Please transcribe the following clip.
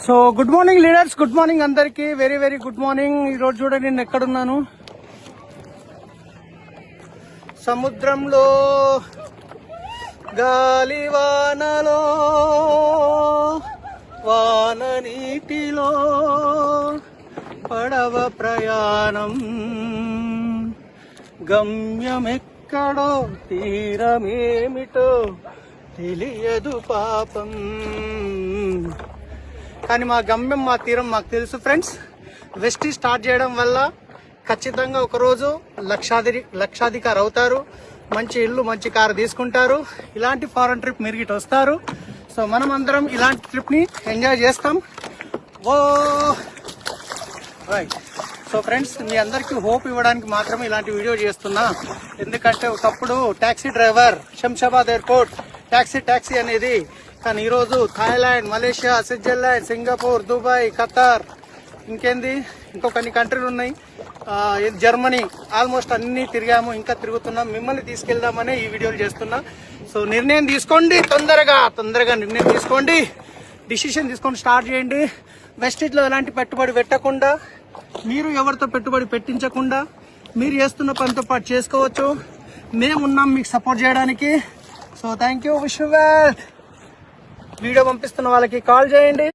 So good morning leaders, good morning అందరికి, very very good morning. ఈ రోజు చూడండి నేను ఎక్కడున్నాను. సముద్రంలో గాలివానలో వాన నీటిలో పడవ ప్రయాణం, గమ్యమెక్కడో తీరమేమిటో తెలియదు పాపం. కానీ మా గమ్యం, మా తీరం మాకు తెలుసు ఫ్రెండ్స్. వెస్ట్ స్టార్ట్ చేయడం వల్ల ఖచ్చితంగా ఒకరోజు లక్షాధికారి అవుతారు. మంచి ఇల్లు, మంచి కారు తీసుకుంటారు. ఇలాంటి ఫారెన్ ట్రిప్ మీరు గిట్ వస్తారు. సో మనం అందరం ఇలాంటి ట్రిప్ని ఎంజాయ్ చేస్తాం. ఓ రైట్. సో ఫ్రెండ్స్, మీ అందరికీ హోప్ ఇవ్వడానికి మాత్రమే ఇలాంటి వీడియో చేస్తున్నా. ఎందుకంటే ఒకప్పుడు taxi driver, Shamshabad airport taxi అనేది. కానీ ఈరోజు Thailand, Malaysia, Switzerland, Singapore, Dubai, Qatar, ఇంకేంది ఇంకో కొన్ని కంట్రీలు ఉన్నాయి, జర్మనీ, ఆల్మోస్ట్ అన్ని తిరిగాము, ఇంకా తిరుగుతున్నాం. మిమ్మల్ని తీసుకెళ్దామనే ఈ వీడియోలు చేస్తున్నా. సో నిర్ణయం తీసుకోండి, తొందరగా నిర్ణయం తీసుకోండి, డిసిషన్ తీసుకొని స్టార్ట్ చేయండి. వెస్టిజ్లో ఎలాంటి పెట్టుబడి పెట్టకుండా, మీరు ఎవరితో పెట్టుబడి పెట్టించకుండా మీరు చేస్తున్న పనితో పాటు చేసుకోవచ్చు. మేమున్నాం మీకు సపోర్ట్ చేయడానికి. So thank you, wish you well. Video పంపిస్తున్న వాళ్ళకి కాల్ చేయండి.